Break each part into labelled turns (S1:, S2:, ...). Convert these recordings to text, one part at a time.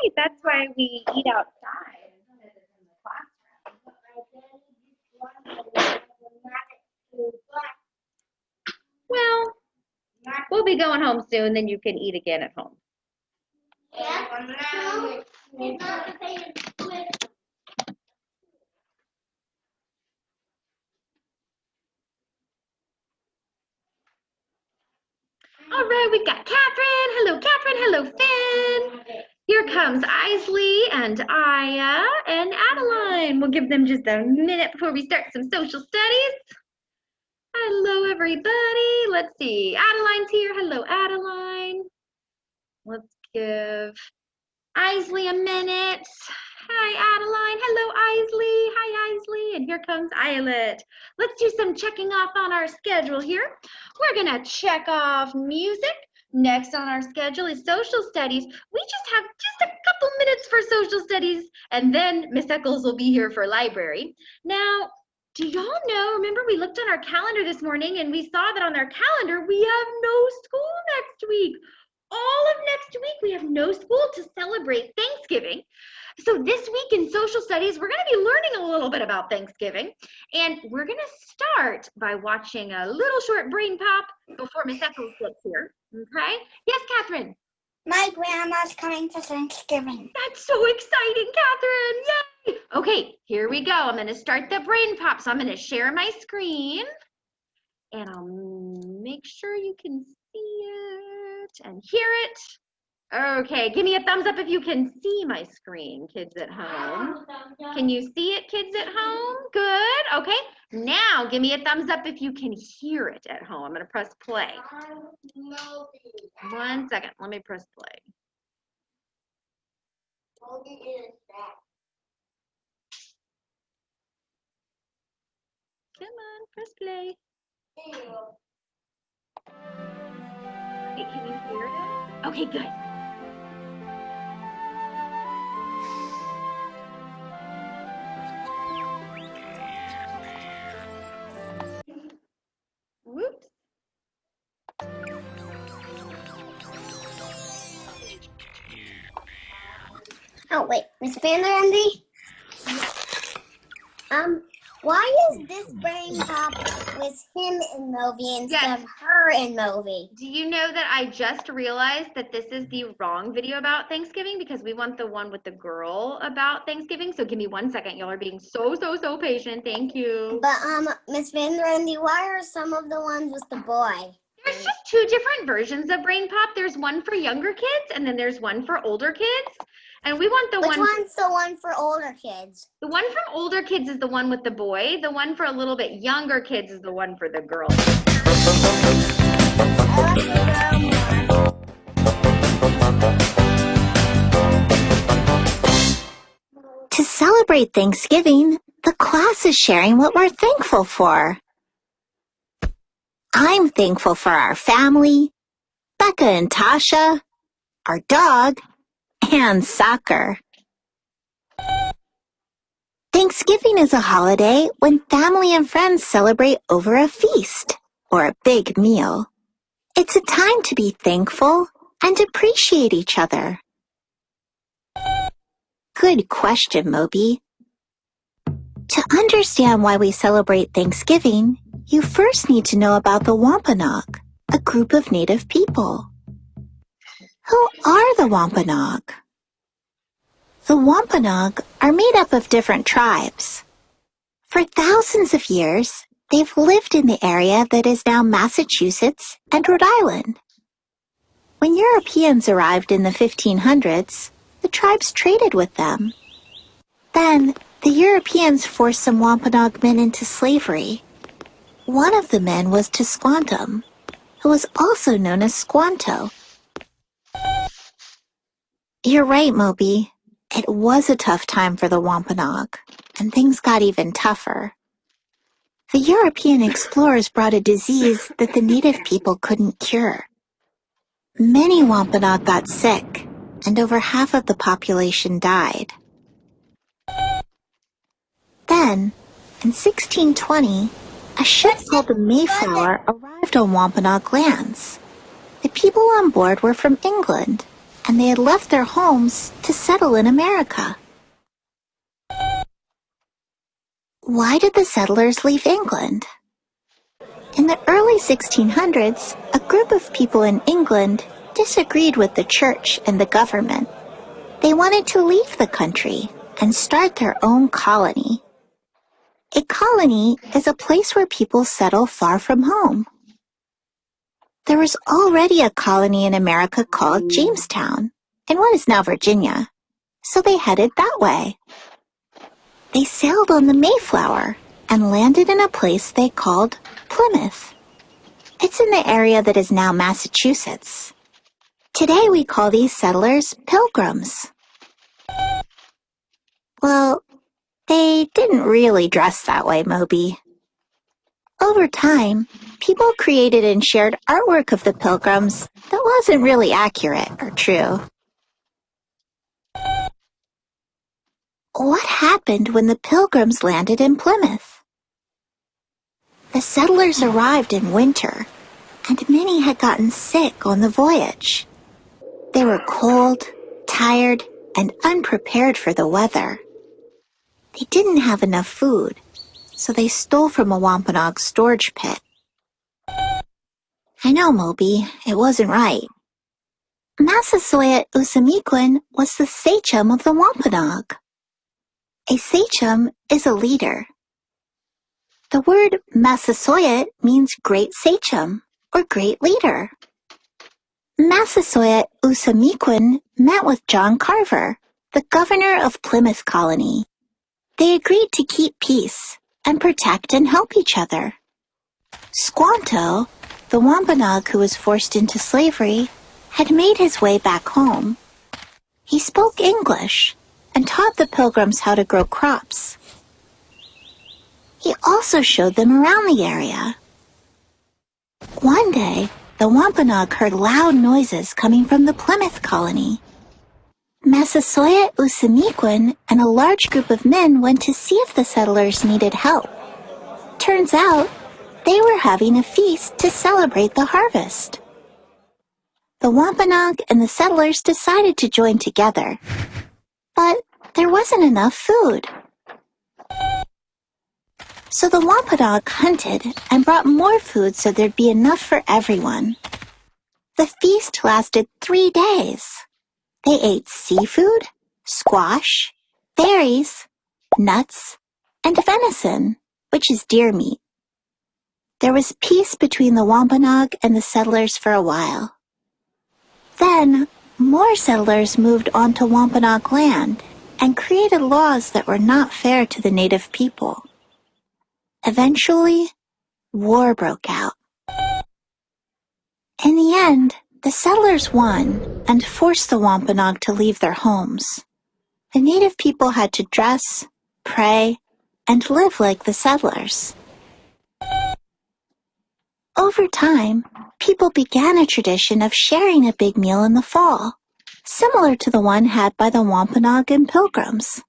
S1: right. That's why we eat outside instead of in the classroom. Well, we'll be going home soon, then you can eat again at home. All right, we've got Catherine. Hello, Catherine. Hello, Finn. Here comes Isley and Aya and Adeline. We'll give them just a minute before we start some social studies. Hello, everybody. Let's see. Adeline's here. Hello, Adeline. Let's give Isley a minute. Hi, Adeline. Hello, Isley. Hi, Isley. And here comes Eyelet. Let's do some checking off on our schedule here. We're going to check off music. Next on our schedule is social studies. We just have just a couple minutes for social studies, and then Miss Eccles will be here for library. Now, do y'all know, remember we looked on our calendar this morning and we saw that on our calendar we have no school next week. All of next week we have no school to celebrate Thanksgiving. So this week in social studies, we're going to be learning a little bit about Thanksgiving. And we're going to start by watching a little short brain pop before Miss Eccles gets here. Okay? Yes, Catherine?
S2: My grandma's coming for Thanksgiving.
S1: That's so exciting, Catherine. Yay! Okay, here we go. I'm going to start the brain pop. So I'm going to share my screen. And I'll make sure you can see it and hear it. Okay, give me a thumbs up if you can see my screen, kids at home. Can you see it, kids at home? Good, okay. Now, give me a thumbs up if you can hear it at home. I'm gonna press play. 1 second, let me press play. Come on, press play. Wait, can you hear it? Okay, good. Whoops.
S2: Oh wait, Miss Vanderandy? Why is this brain pop with him in Movie instead of her in Movie?
S1: Do you know that I just realized that this is the wrong video about Thanksgiving because we want the one with the girl about Thanksgiving? So give me 1 second. Y'all are being so patient. Thank you.
S2: But Miss Vanderandy, why are some of the ones with the boy?
S1: There's just two different versions of Brain Pop. There's one for younger kids and then there's one for older kids. And we want the
S2: Which one's the one for older kids?
S1: The one for older kids is the one with the boy. The one for a little bit younger kids is the one for the girl.
S3: To celebrate Thanksgiving, the class is sharing what we're thankful for. I'm thankful for our family, Becca and Tasha, our dog, and soccer. Thanksgiving is a holiday when family and friends celebrate over a feast or a big meal. It's a time to be thankful and appreciate each other. Good question, Moby. To understand why we celebrate Thanksgiving, you first need to know about the Wampanoag, a group of native people. Who are the Wampanoag? The Wampanoag are made up of different tribes. For thousands of years, they've lived in the area that is now Massachusetts and Rhode Island. When Europeans arrived in the 1500s, the tribes traded with them. Then, the Europeans forced some Wampanoag men into slavery. One of the men was Tisquantum, who was also known as Squanto. You're right, Moby. It was a tough time for the Wampanoag, and things got even tougher. The European explorers brought a disease that the native people couldn't cure. Many Wampanoag got sick, and over half of the population died. Then, in 1620, a ship called the Mayflower arrived on Wampanoag lands. The people on board were from England, and they had left their homes to settle in America. Why did the settlers leave England? In the early 1600s, a group of people in England disagreed with the church and the government. They wanted to leave the country and start their own colony. A colony is a place where people settle far from home. There was already a colony in America called Jamestown, in what is now Virginia, so they headed that way. They sailed on the Mayflower and landed in a place they called Plymouth. It's in the area that is now Massachusetts. Today we call these settlers Pilgrims. Well, they didn't really dress that way, Moby. Over time, people created and shared artwork of the Pilgrims that wasn't really accurate or true. What happened when the Pilgrims landed in Plymouth? The settlers arrived in winter, and many had gotten sick on the voyage. They were cold, tired, and unprepared for the weather. They didn't have enough food, so they stole from a Wampanoag storage pit. I know, Moby, it wasn't right. Massasoit Usamiquin was the sachem of the Wampanoag. A sachem is a leader. The word Massasoit means great sachem or great leader. Massasoit Usamiquin met with John Carver, the governor of Plymouth Colony. They agreed to keep peace and protect and help each other. Squanto, the Wampanoag who was forced into slavery, had made his way back home. He spoke English and taught the Pilgrims how to grow crops. He also showed them around the area. One day, the Wampanoag heard loud noises coming from the Plymouth colony. Massasoit Usamiquin and a large group of men went to see if the settlers needed help. Turns out, they were having a feast to celebrate the harvest. The Wampanoag and the settlers decided to join together, but there wasn't enough food. So the Wampanoag hunted and brought more food so there'd be enough for everyone. The feast lasted 3 days. They ate seafood, squash, berries, nuts, and venison, which is deer meat. There was peace between the Wampanoag and the settlers for a while. Then, more settlers moved onto Wampanoag land and created laws that were not fair to the native people. Eventually, war broke out. In the end, the settlers won and forced the Wampanoag to leave their homes. The native people had to dress, pray, and live like the settlers. Over time, people began a tradition of sharing a big meal in the fall, similar to the one had by the Wampanoag and Pilgrims.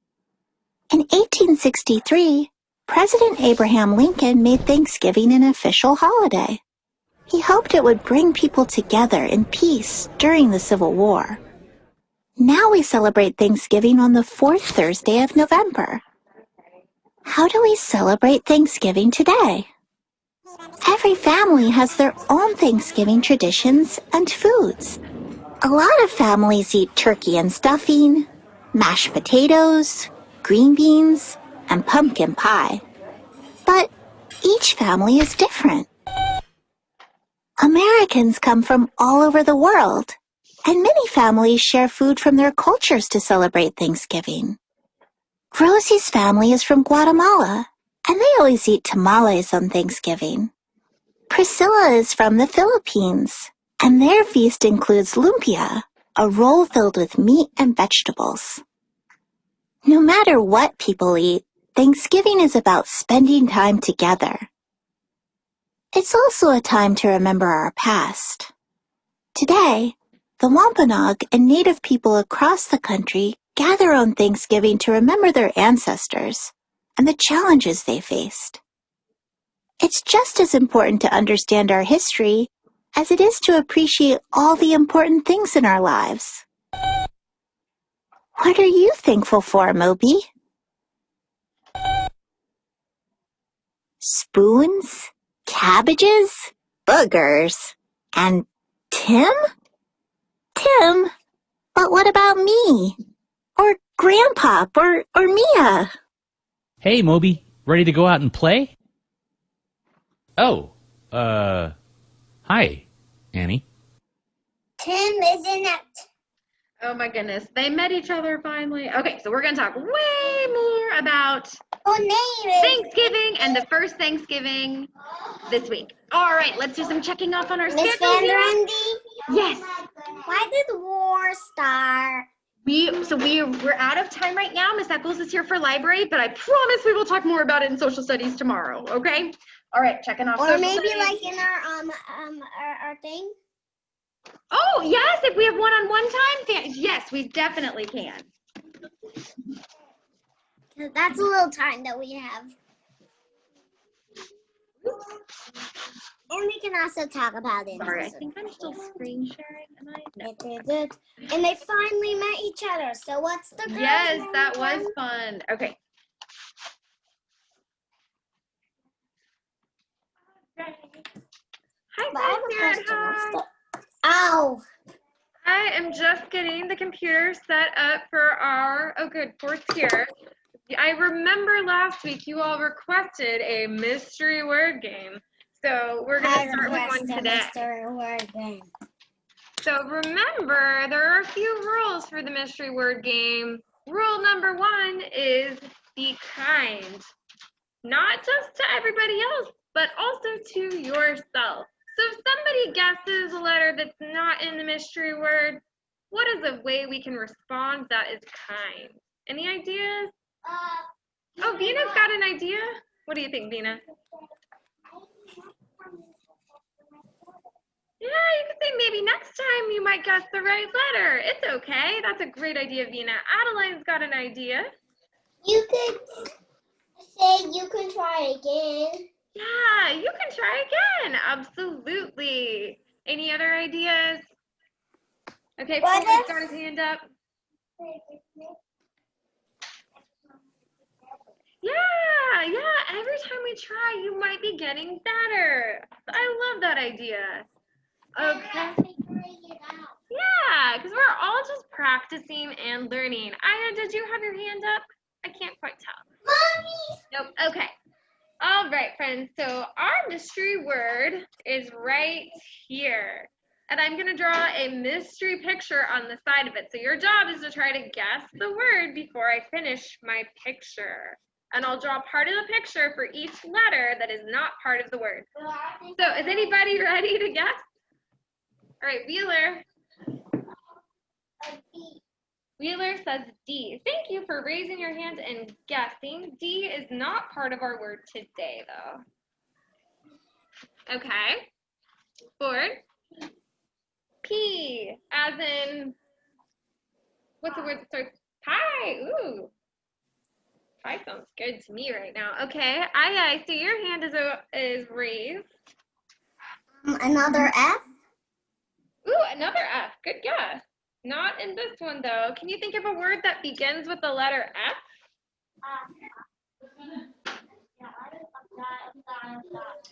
S3: In 1863, President Abraham Lincoln made Thanksgiving an official holiday. He hoped it would bring people together in peace during the Civil War. Now we celebrate Thanksgiving on the 4th Thursday of November. How do we celebrate Thanksgiving today? Every family has their own Thanksgiving traditions and foods. A lot of families eat turkey and stuffing, mashed potatoes, green beans, and pumpkin pie. But each family is different. Americans come from all over the world, and many families share food from their cultures to celebrate Thanksgiving. Rosie's family is from Guatemala, and they always eat tamales on Thanksgiving. Priscilla is from the Philippines, and their feast includes lumpia, a roll filled with meat and vegetables. No matter what people eat, Thanksgiving is about spending time together. It's also a time to remember our past. Today, the Wampanoag and Native people across the country gather on Thanksgiving to remember their ancestors and the challenges they faced. It's just as important to understand our history as it is to appreciate all the important things in our lives. What are you thankful for, Moby? Spoons, cabbages, boogers, and Tim? Tim? But what about me? Or Grandpop? Or Mia?
S4: Hey, Moby, ready to go out and play? Oh, hi, Annie.
S2: Tim, isn't it?
S1: Oh my goodness, they met each other finally. Okay, so we're gonna talk way more about
S2: Her name is
S1: Thanksgiving and the first Thanksgiving this week. All right, let's do some checking off on our
S2: Miss
S1: schedule here.
S2: Vanderendy.
S1: Yes.
S2: Why did the war start?
S1: We're out of time right now. Miss Eccles is here for library, but I promise we will talk more about it in social studies tomorrow. Okay? All right, checking off.
S2: Or
S1: social
S2: maybe
S1: studies.
S2: like in our thing.
S1: Oh yes, if we have one-on-one time, yes, we definitely can.
S2: 'Cause that's a little time that we have. And we can also talk about it.
S1: Sorry, I think I'm still screen sharing. Am I? No.
S2: And they finally met each other. So what's the girl's
S1: Yes,
S2: name
S1: that
S2: again?
S1: was fun. Okay. Hi,
S2: But I have a
S1: Sarah.
S2: question.
S1: Hi.
S2: Ow!
S1: I am just getting the computer set up for our, oh good, fourth here. I remember last week you all requested a mystery word game. So we're going to start with one today.
S2: Mystery word game.
S1: So remember, there are a few rules for the mystery word game. Rule number 1 is be kind. Not just to everybody else, but also to yourself. So if somebody guesses a letter that's not in the mystery word, what is a way we can respond that is kind? Any ideas? Oh, Vina's got an idea. What do you think, Vina? Yeah, you could say maybe next time you might guess the right letter. It's okay. That's a great idea, Vina. Adeline's got an idea.
S2: You could say you can try again.
S1: Yeah, you can try again. Absolutely. Any other ideas? Okay,
S2: What
S1: Paul's
S2: if-
S1: got his hand up. Yeah, every time we try, you might be getting better. I love that idea. Okay. Yeah, because we're all just practicing and learning. Aya, did you have your hand up? I can't quite tell.
S2: Mommy!
S1: Nope, okay. All right, friends, so our mystery word is right here. And I'm gonna draw a mystery picture on the side of it. So your job is to try to guess the word before I finish my picture. And I'll draw part of the picture for each letter that is not part of the word. So is anybody ready to guess? All right, Wheeler. Wheeler says D. Thank you for raising your hand and guessing. D is not part of our word today, though. Okay. Ford. P, as in, what's the word that starts? Pie. Ooh. Pie sounds good to me right now. Okay. I see your hand is raised.
S2: Another F?
S1: Ooh, another F. Good guess. Not in this one, though. Can you think of a word that begins with the letter F?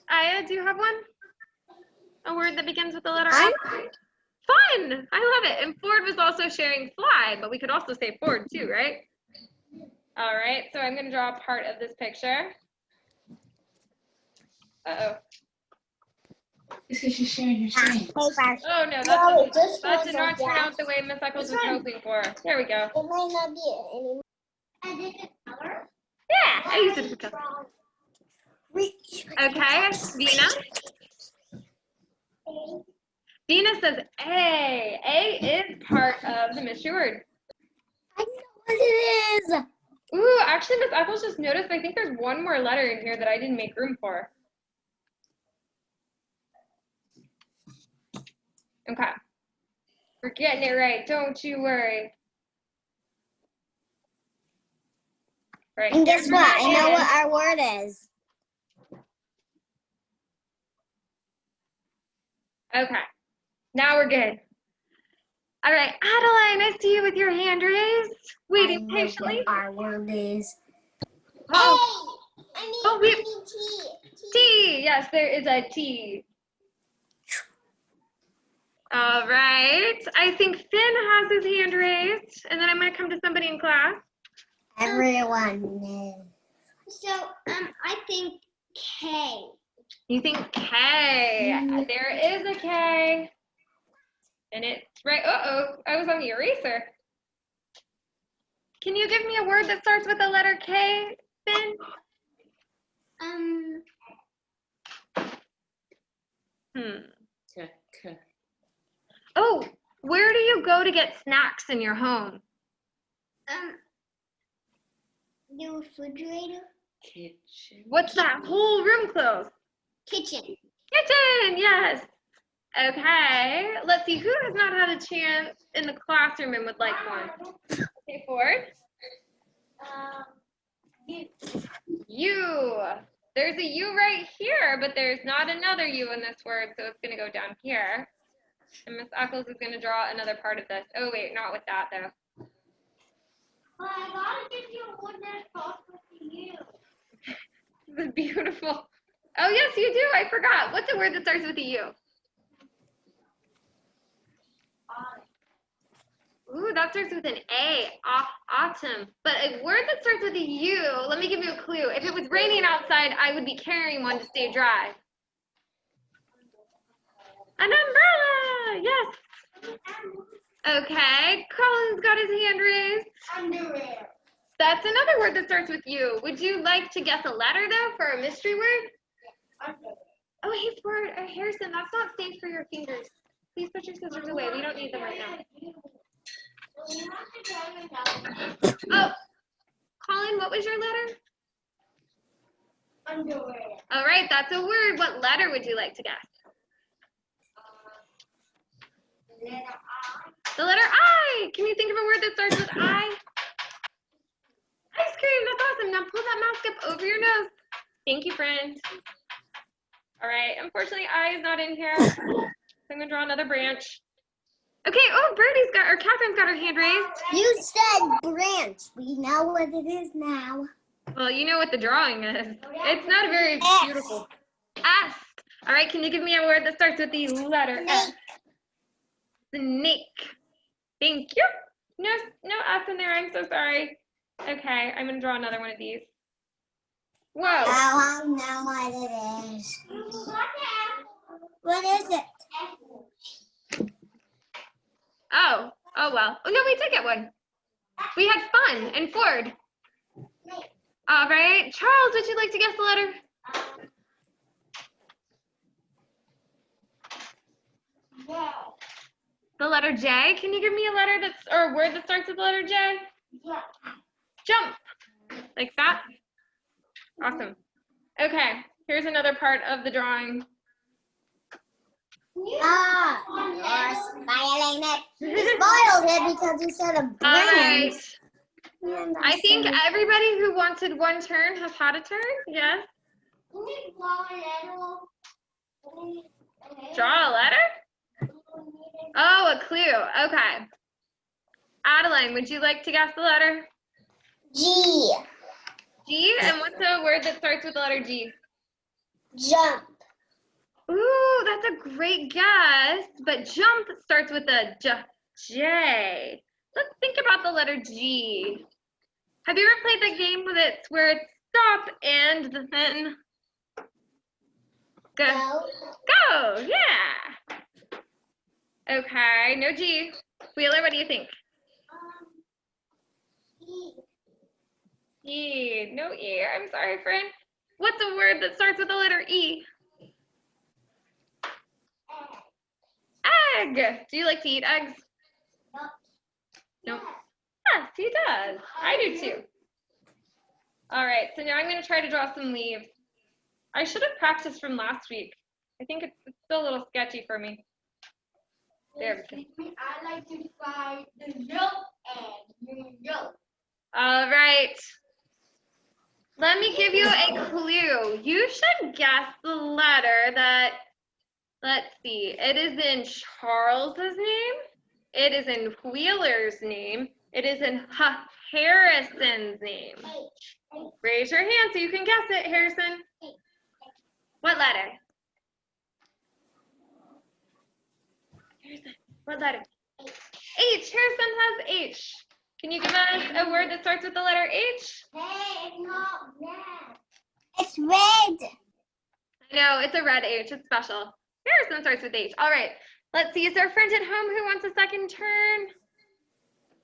S1: Aya, do you have one? A word that begins with the letter F? Fun! I love it. And Ford was also sharing fly, but we could also say Ford too, right? All right, so I'm going to draw a part of this picture. Uh-oh.
S5: It's because you're sharing your screen.
S2: Paper.
S1: Oh, no, that did not turn out the way Miss Eccles was hoping for. There we go.
S2: It might not be it anymore. I did it color?
S1: Yeah, I used it for color. Okay, Vina. Vina says A. A is part of the mystery word.
S2: I know what it is.
S1: Ooh, actually, Miss Eccles just noticed I think there's one more letter in here that I didn't make room for. Okay. We're getting it right. Don't you worry. Right.
S2: And guess
S1: here's
S2: what?
S1: where
S2: I
S1: it
S2: know
S1: is.
S2: what our word is.
S1: Okay. Now we're good. All right, Adeline, I see you with your hand raised, waiting
S2: I know
S1: patiently.
S2: what our word is.
S1: Oh,
S2: I
S1: we-
S2: need tea.
S1: T. Yes, there is a T. All right. I think Finn has his hand raised, and then I'm going to come to somebody in class.
S2: Everyone knows. So, I think K.
S1: You think K. There is a K. And it's right. Uh-oh, I was on the eraser. Can you give me a word that starts with the letter K, Finn? Oh, where do you go to get snacks in your home?
S2: The refrigerator.
S5: Kitchen.
S1: What's that whole room closed?
S2: Kitchen.
S1: Kitchen, yes. Okay, let's see, who has not had a chance in the classroom and would like one? Okay, Ford. U. There's a U right here, but there's not another U in this word, so it's going to go down here. And Miss Eccles is going to draw another part of this. Oh, wait, not with that, though.
S2: Well, I gotta give you a word that starts with the U.
S1: This is beautiful. Oh, yes, you do. I forgot. What's a word that starts with a U? Ooh, that starts with an A. Autumn. But a word that starts with a U, let me give you a clue. If it was raining outside, I would be carrying one to stay dry. An umbrella. Yes. Okay. Colin's got his hand raised.
S2: Underwear.
S1: That's another word that starts with U. Would you like to guess a letter, though, for a mystery word? Oh, hey, Harrison, that's not safe for your fingers. Please put your scissors away. We don't need them right now. Oh, Colin, what was your letter?
S2: Underwear.
S1: All right, that's a word. What letter would you like to guess?
S2: Letter I.
S1: The letter I. Can you think of a word that starts with I? Ice cream. That's awesome. Now pull that mask up over your nose. Thank you, friend. All right. Unfortunately, I is not in here. So I'm gonna draw another branch. Okay. Oh, Catherine's got her hand raised.
S2: You said branch. We know what it is now.
S1: Well, you know what the drawing is. It's not a very beautiful. S. All right. Can you give me a word that starts with the letter S? Snake. Thank you. No S in there. I'm so sorry. Okay, I'm gonna draw another one of these. Whoa.
S2: Oh, I know what it is. What is it?
S1: Oh well. Oh no, we did get one. We had fun and Ford. All right, Charles, would you like to guess the letter?
S2: Yeah.
S1: The letter J. Can you give me a letter or a word that starts with the letter J?
S2: Yeah.
S1: Jump. Like that? Awesome. Okay, here's another part of the drawing.
S2: Ah, you're spoiling it. You spoiled it because you said a
S1: All right.
S2: branch.
S1: I think everybody who wanted one turn has had a turn. Yes. Draw a letter? Oh, a clue. Okay. Adeline, would you like to guess the letter?
S2: G.
S1: G? And what's a word that starts with the letter G?
S2: Jump.
S1: Ooh, that's a great guess. But jump starts with a J. Let's think about the letter G. Have you ever played that game where it's stop and then go?
S2: No.
S1: Go, yeah. Okay, no G. Wheeler, what do you think? E. No E. I'm sorry, friend. What's a word that starts with the letter E? Egg. Do you like to eat eggs? No. Yes, he does. I do too. All right, so now I'm going to try to draw some leaves. I should have practiced from last week. I think it's still a little sketchy for me. There we go.
S2: I like to try the yolk and yolk.
S1: All right. Let me give you a clue. You should guess the letter that, let's see, it is in Charles's name. It is in Wheeler's name. It is in Harrison's name. Raise your hand so you can guess it, Harrison. What letter? Harrison, what letter? H. Harrison has H. Can you give us a word that starts with the letter H?
S2: It's red.
S1: I know, it's a red H. It's special. Harrison starts with H. All right. Let's see. Is there a friend at home who wants a second turn?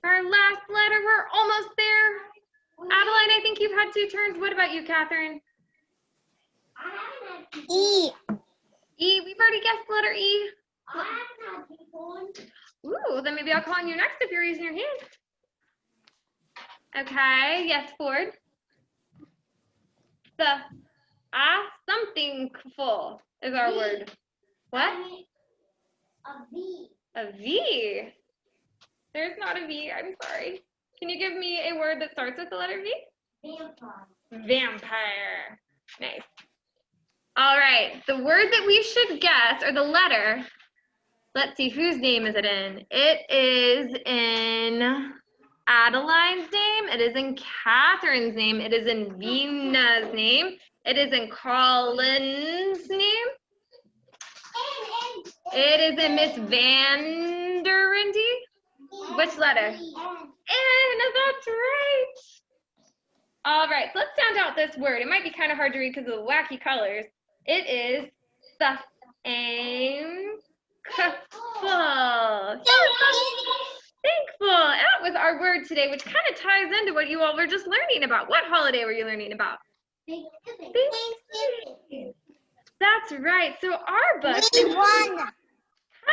S1: Our last letter. We're almost there. Adeline, I think you've had 2 turns. What about you, Catherine?
S2: E.
S1: E. We've already guessed the letter E. Ooh, then maybe I'll call on you next if you're raising your hand. Okay. Yes, Ford. The something full is our word. What?
S2: A V.
S1: A V. There's not a V. I'm sorry. Can you give me a word that starts with the letter V?
S2: Vampire.
S1: Vampire. Nice. All right. The word that we should guess, or the letter, let's see, whose name is it in? It is in Adeline's name. It is in Catherine's name. It is in Vina's name. It is in Colin's name. It is in Miss Vanderendy. Which letter? N. That's right. All right, so let's sound out this word. It might be kind of hard to read because of the wacky colors. It is thankful. Thankful. That was our word today, which kind of ties into what you all were just learning about. What holiday were you learning about?
S2: Thanksgiving.
S1: That's right. So our book.
S2: We won.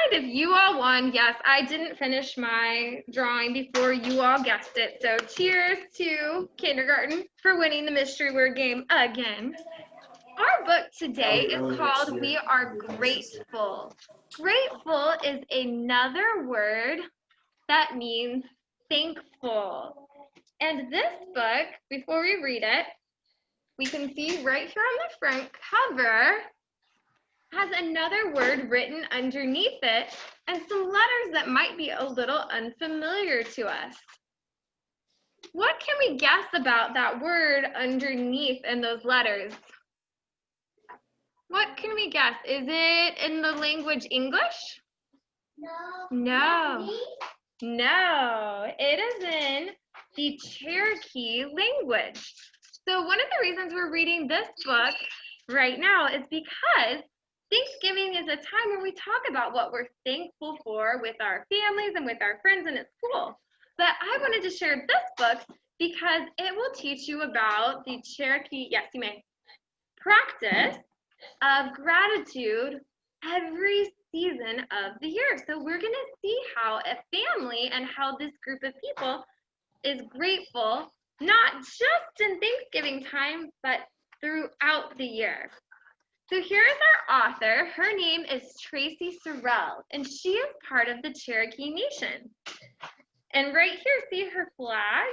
S1: Kind of, you all won. Yes, I didn't finish my drawing before you all guessed it. So cheers to kindergarten for winning the mystery word game again. Our book today is called We Are Grateful. Grateful is another word that means thankful. And this book, before we read it, we can see right here on the front cover has another word written underneath it and some letters that might be a little unfamiliar to us. What can we guess about that word underneath in those letters? What can we guess? Is it in the language English? No. No, it is in the Cherokee language. So one of the reasons we're reading this book right now is because Thanksgiving is a time where we talk about what we're thankful for with our families and with our friends and at school. But I wanted to share this book because it will teach you about the Cherokee, yes, you may, practice of gratitude every season of the year. So we're going to see how a family and how this group of people is grateful, not just in Thanksgiving time, but throughout the year. So here's our author. Her name is Tracy Sorrell, and she is part of the Cherokee Nation. And right here, see her flag?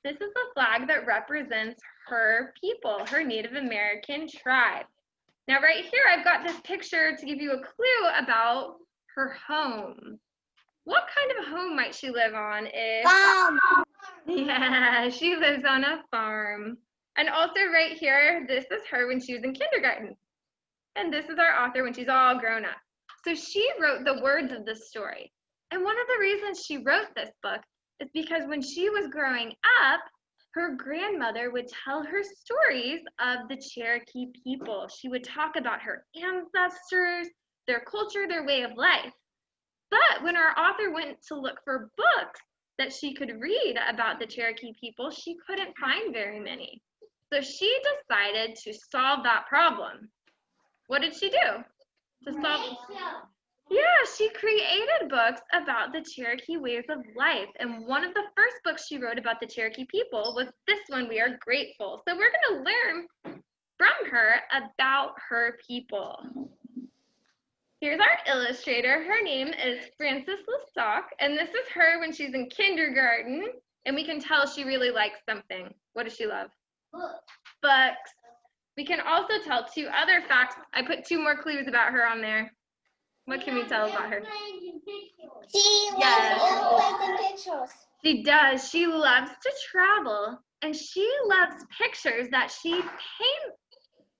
S1: This is the flag that represents her people, her Native American tribe. Now right here, I've got this picture to give you a clue about her home. What kind of home might she live on? Yeah, she lives on a farm. And also right here, this is her when she was in kindergarten. And this is our author when she's all grown up. So she wrote the words of this story. And one of the reasons she wrote this book is because when she was growing up, her grandmother would tell her stories of the Cherokee people. She would talk about her ancestors, their culture, their way of life. But when our author went to look for books that she could read about the Cherokee people, she couldn't find very many. So she decided to solve that problem. What did she do? To solve. Yeah, she created books about the Cherokee ways of life. And one of the first books she wrote about the Cherokee people was this one, We Are Grateful. So we're going to learn from her about her people. Here's our illustrator. Her name is Frances Lestock, and this is her when she's in kindergarten. And we can tell she really likes something. What does she love? Books. We can also tell 2 other facts. I put 2 more clues about her on there. What can we tell about her?
S2: She
S1: Yes.
S2: loves taking pictures.
S1: She does. She loves to travel, and she loves pictures that she paints.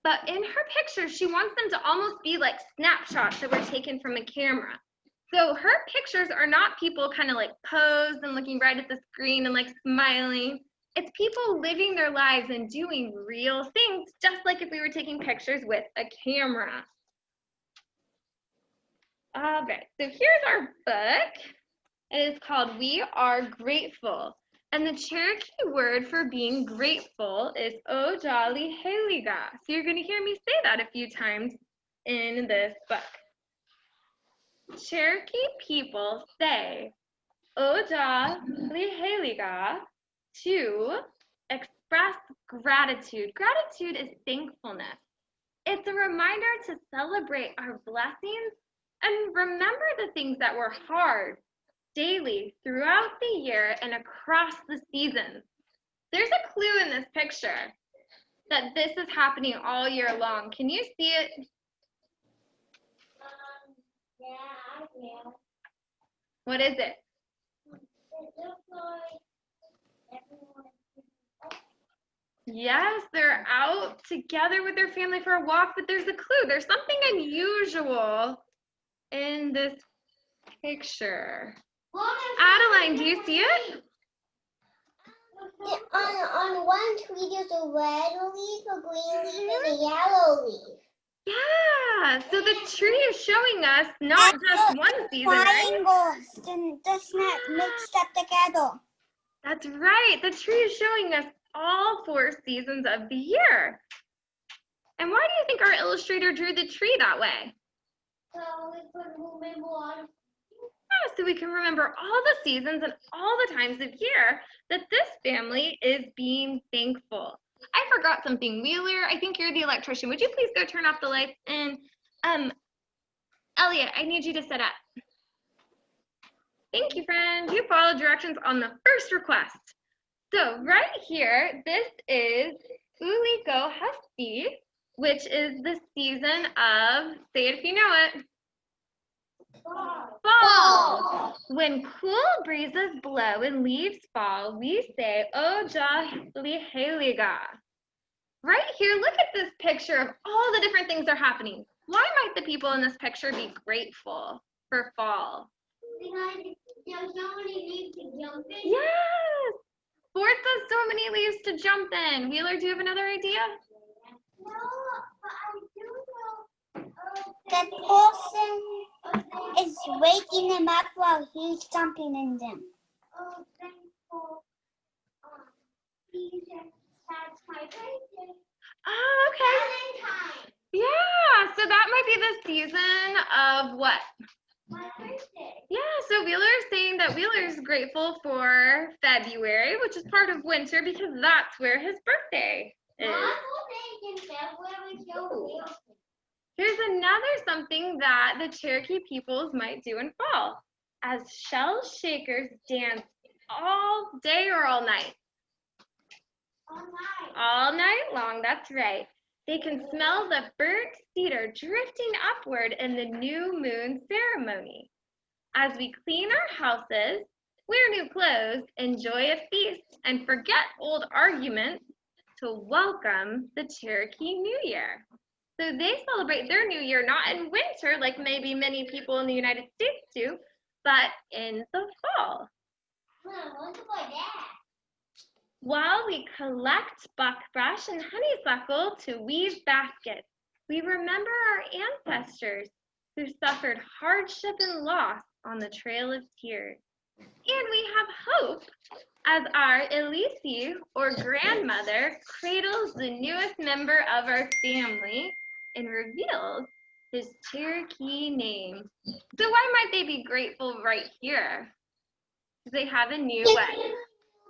S1: But in her pictures, she wants them to almost be like snapshots that were taken from a camera. So her pictures are not people kind of like posed and looking right at the screen and like smiling. It's people living their lives and doing real things, just like if we were taking pictures with a camera. All right, so here's our book. It is called We Are Grateful. And the Cherokee word for being grateful is Ojali Heliga. So you're going to hear me say that a few times in this book. Cherokee people say Ojali Heliga to express gratitude. Gratitude is thankfulness. It's a reminder to celebrate our blessings and remember the things that were hard daily throughout the year and across the seasons. There's a clue in this picture that this is happening all year long. Can you see it?
S2: Yeah.
S1: What is it?
S2: It looks like everyone.
S1: Yes, they're out together with their family for a walk, but there's a clue. There's something unusual in this picture. Adeline, do you see it?
S2: On one tree, there's a red leaf, a green leaf, and a yellow leaf.
S1: Yeah, so the tree is showing us not just one season, right?
S2: Triangles, that's not mixed up together.
S1: That's right. The tree is showing us all 4 seasons of the year. And why do you think our illustrator drew the tree that way?
S2: So we could remember all.
S1: Yeah, so we can remember all the seasons and all the times of year that this family is being thankful. I forgot something. Wheeler, I think you're the electrician. Would you please go turn off the lights? And Elliot, I need you to set up. Thank you, friend. You followed directions on the first request. So right here, this is Uliko Husky, which is the season of, say it if you know it, fall. When cool breezes blow and leaves fall, we say Ojaheliga. Right here, look at this picture of all the different things that are happening. Why might the people in this picture be grateful for fall?
S2: Because there's so many leaves to jump in.
S1: Yes! Fourth has so many leaves to jump in. Wheeler, do you have another idea?
S2: No, but I do know. The person is waking him up while he's jumping in them. Oh, thankful. That's my birthday.
S1: Oh, okay.
S2: Valentine.
S1: Yeah, so that might be the season of what?
S2: My birthday.
S1: Yeah, so Wheeler is saying that Wheeler is grateful for February, which is part of winter because that's where his birthday is.
S2: Mom will think in February so weird.
S1: Here's another something that the Cherokee peoples might do in fall. As shell shakers dance all day or all night.
S2: All night.
S1: All night long, that's right. They can smell the burnt cedar drifting upward in the new moon ceremony. As we clean our houses, wear new clothes, enjoy a feast, and forget old arguments to welcome the Cherokee New Year. So they celebrate their New Year not in winter like maybe many people in the United States do, but in the fall.
S2: Mom, look at that.
S1: While we collect buckbrush and honeysuckle to weave baskets, we remember our ancestors who suffered hardship and loss on the Trail of Tears. And we have hope as our Elise, or grandmother, cradles the newest member of our family and reveals his Cherokee name. So why might they be grateful right here? Because they have a new what?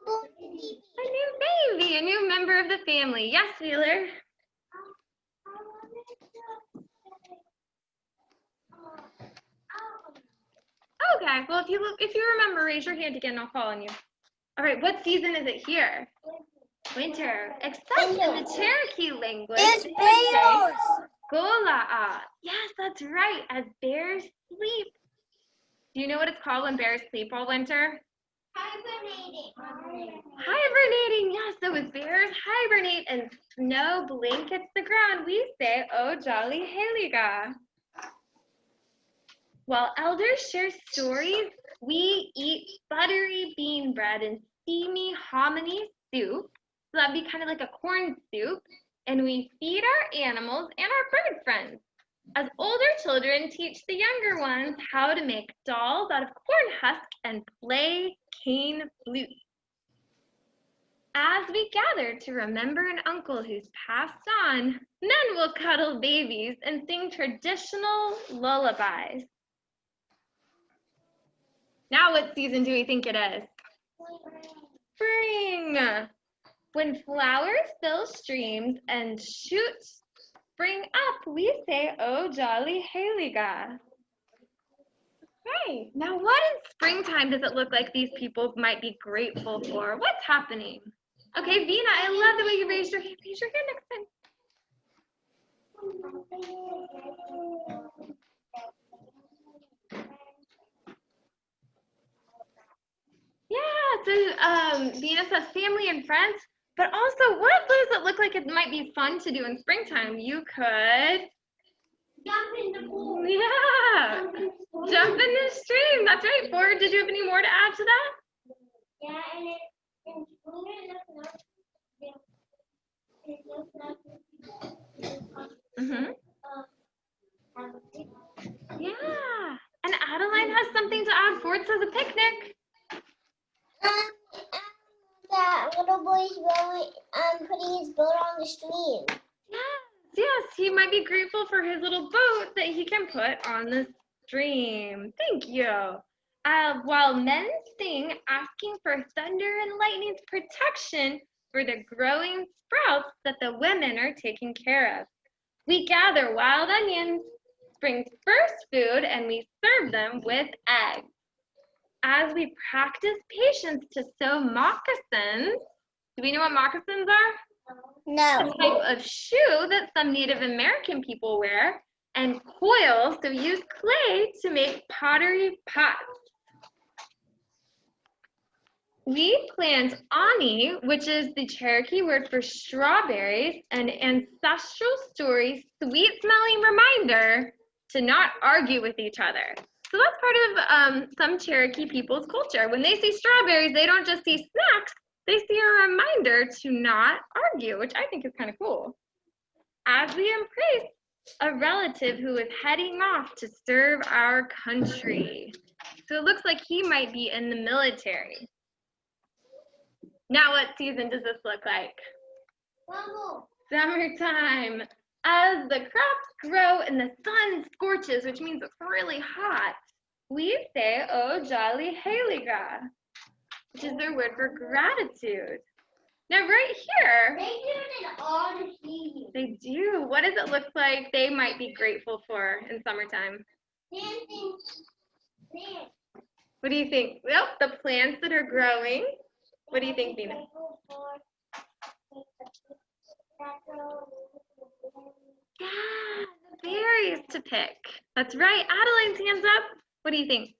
S1: A new baby, a new member of the family. Yes, Wheeler? Okay, well, if you remember, raise your hand again, I'll call on you. All right, what season is it here? Winter. Except in the Cherokee language.
S2: It's
S1: they say
S2: bears.
S1: Golaa. Yes, that's right, as bears sleep. Do you know what it's called when bears sleep all winter?
S2: Hibernating.
S1: Hibernating, yes. So as bears hibernate and snow blankets the ground, we say, "Oh, jolly Heliga." While elders share stories, we eat buttery bean bread and steamy hominy soup. So that'd be kind of like a corn soup. And we feed our animals and our bird friends. As older children teach the younger ones how to make dolls out of corn husk and play cane flute. As we gather to remember an uncle who's passed on, men will cuddle babies and sing traditional lullabies. Now what season do we think it is? Spring. When flowers fill streams and shoots spring up, we say, "Oh, jolly Heliga." Okay, now what in springtime does it look like these people might be grateful for? What's happening? Okay, Vina, I love the way you raised your hand. Raise your hand next time. Yeah, so Vina says family and friends, but also what does it look like it might be fun to do in springtime? You could
S2: Jump in the pool.
S1: yeah, jump in the stream. That's right. Ford, did you have any more to add to that?
S2: Yeah, and it looks like
S1: Yeah. And Adeline has something to add. Ford says a picnic.
S2: that little boy's going, putting his boat on the stream.
S1: Yes, he might be grateful for his little boat that he can put on the stream. Thank you. While men sing, asking for thunder and lightning's protection for the growing sprouts that the women are taking care of. We gather wild onions, spring's first food, and we serve them with eggs. As we practice patience to sew moccasins, do we know what moccasins are?
S2: No.
S1: A type of shoe that some Native American people wear, and coils, so use clay to make pottery pots. We plant ani, which is the Cherokee word for strawberries, an ancestral story, sweet-smelling reminder to not argue with each other. So that's part of some Cherokee people's culture. When they see strawberries, they don't just see snacks, they see a reminder to not argue, which I think is kind of cool. As we embrace a relative who is heading off to serve our country. So it looks like he might be in the military. Now what season does this look like? Summertime. As the crops grow and the sun scorches, which means it's really hot, we say, "Oh, jolly Heliga," which is their word for gratitude. Now right here,
S2: They do it in all the seasons.
S1: they do. What does it look like they might be grateful for in summertime?
S2: Dancing.
S1: What do you think? Well, the plants that are growing. What do you think, Vina? Yeah, the berries to pick. That's right. Adeline's hands up. What do you think?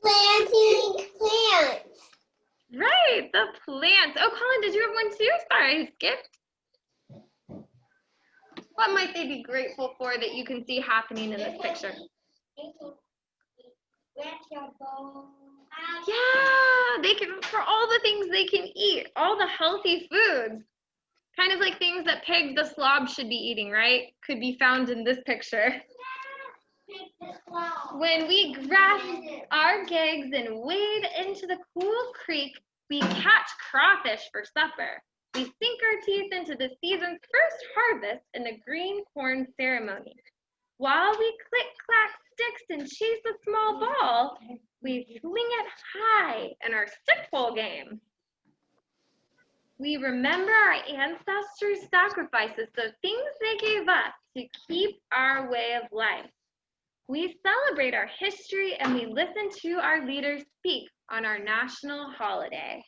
S2: Planting plants.
S1: Right, the plants. Oh, Colin, did you have one too? Sorry, I skipped. What might they be grateful for that you can see happening in this picture? Yeah, they can, for all the things they can eat, all the healthy foods. Kind of like things that Pig the slob should be eating, right? Could be found in this picture. When we grasp our gigs and wade into the cool creek, we catch crawfish for supper. We sink our teeth into the season's first harvest in the green corn ceremony. While we click-clack sticks and chase a small ball, we fling it high in our stick-pole game. We remember our ancestors' sacrifices, the things they gave us to keep our way of life. We celebrate our history and we listen to our leaders speak on our national holiday.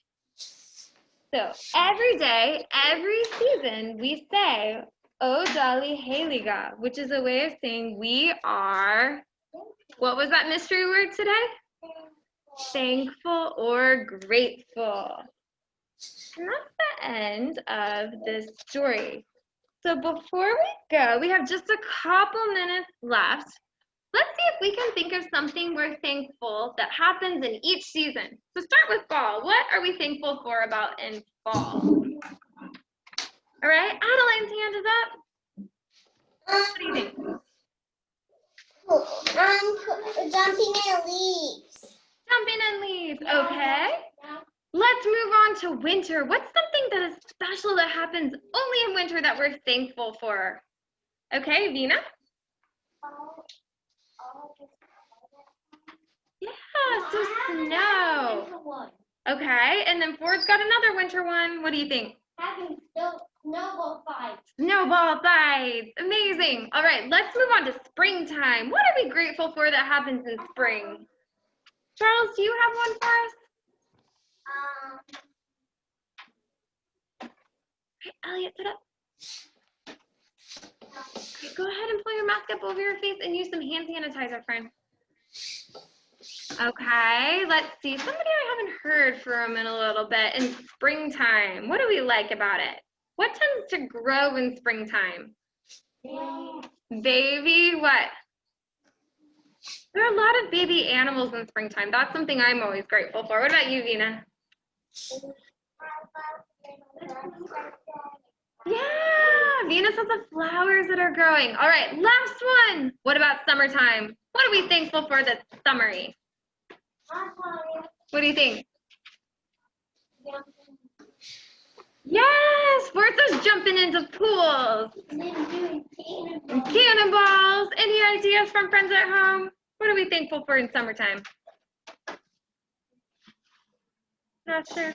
S1: So every day, every season, we say, O Dali Heliga, which is a way of saying we are, what was that mystery word today? Thankful or grateful. And that's the end of this story. So before we go, we have just a couple minutes left. Let's see if we can think of something we're thankful that happens in each season. So start with fall. What are we thankful for about in fall? All right, Adeline's hand is up. What do you think?
S2: Jumping in leaves.
S1: Jumping in leaves, okay. Let's move on to winter. What's something that is special that happens only in winter that we're thankful for? Okay, Vina? Yeah, so snow. Okay, and then Ford's got another winter one. What do you think?
S2: Having snowball fights.
S1: Snowball fights. Amazing. All right, let's move on to springtime. What are we grateful for that happens in spring? Charles, do you have one for us? Okay, Elliot, sit up. Okay, go ahead and pull your mask up over your face and use some hand sanitizer, friend. Okay, let's see. Somebody I haven't heard from in a little bit. In springtime, what do we like about it? What tends to grow in springtime? Baby what? There are a lot of baby animals in springtime. That's something I'm always grateful for. What about you, Vina? Yeah, Venus has the flowers that are growing. All right, last one. What about summertime? What are we thankful for that's summery? What do you think? Yes, Bertha's jumping into pools. And cannonballs. Any ideas from friends at home? What are we thankful for in summertime? Not sure.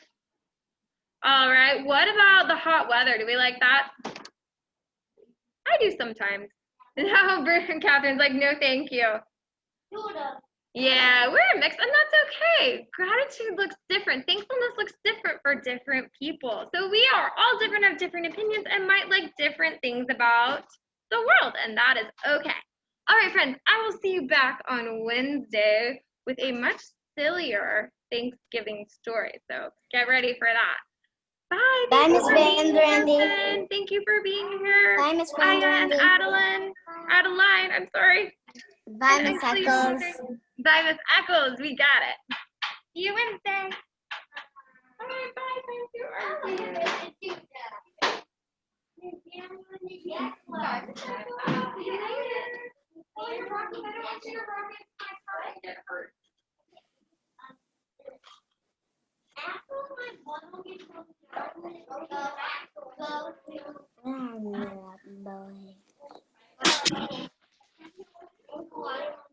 S1: All right, what about the hot weather? Do we like that? I do sometimes. Now Bert and Catherine's like, no, thank you. Yeah, we're a mix, and that's okay. Gratitude looks different. Thankfulness looks different for different people. So we are all different, have different opinions, and might like different things about the world, and that is okay. All right, friends, I will see you back on Wednesday with a much sillier Thanksgiving story. So get ready for that. Bye.
S2: Bye, Miss Van Randy.
S1: Thank you for being here.
S2: Bye, Miss Van
S1: Aya and
S2: Randy.
S1: Adeline, I'm sorry.
S2: Bye, Miss Eccles.
S1: Bye, Miss Eccles. We got it. See you Wednesday. All right, bye. Thank you.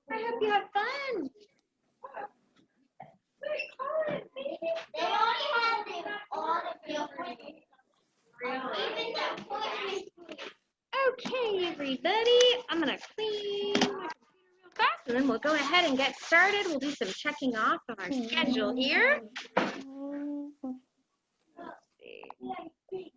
S1: I hope you have fun. Okay, everybody, I'm gonna clean my computer real fast, and then we'll go ahead and get started. We'll do some checking off on our schedule here. Let's see.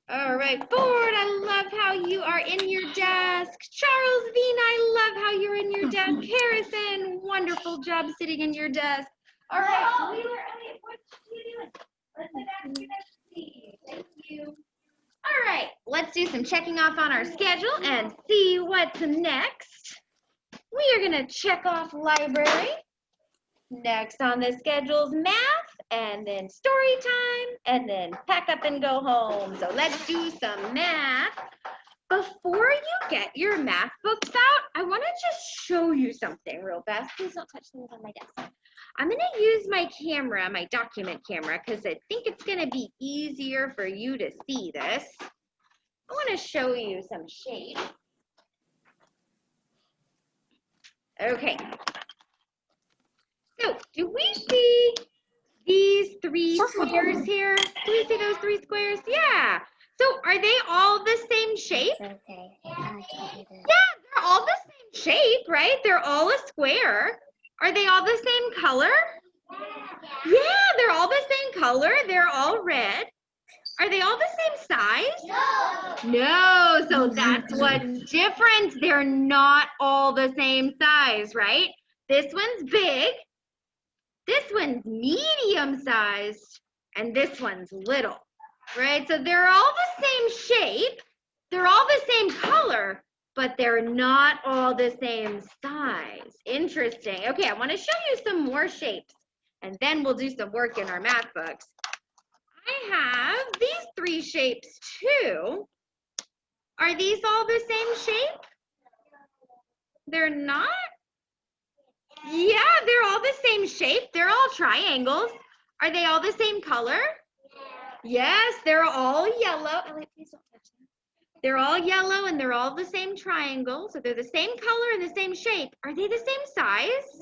S1: All right, Ford, I love how you are in your desk. Charles, Vina, I love how you're in your desk. Harrison, wonderful job sitting in your desk. All right, Wheeler, Elliot, what are you doing? Let's sit back to see. Thank you. All right, let's do some checking off on our schedule and see what's next. We are going to check off library. Next on the schedule is math, and then story time, and then pack up and go home. So let's do some math. Before you get your math books out, I want to just show you something real fast. Please don't touch things on my desk. I'm going to use my camera, my document camera, because I think it's going to be easier for you to see this. I want to show you some shapes. Okay. So, do we see these three squares here? Do we see those three squares? Yeah. So, are they all the same shape?
S2: Okay.
S1: Yeah, they're all the same shape, right? They're all a square. Are they all the same color? Yeah, they're all the same color. They're all red. Are they all the same size? No, so that's what's different. They're not all the same size, right? This one's big, this one's medium sized, and this one's little, right? So they're all the same shape, they're all the same color, but they're not all the same size. Interesting. Okay, I want to show you some more shapes, and then we'll do some work in our math books. I have these 3 shapes too. Are these all the same shape? They're not? Yeah, they're all the same shape. They're all triangles. Are they all the same color? Yes, they're all yellow. Elliot, please don't touch them. They're all yellow and they're all the same triangle. So they're the same color and the same shape. Are they the same size?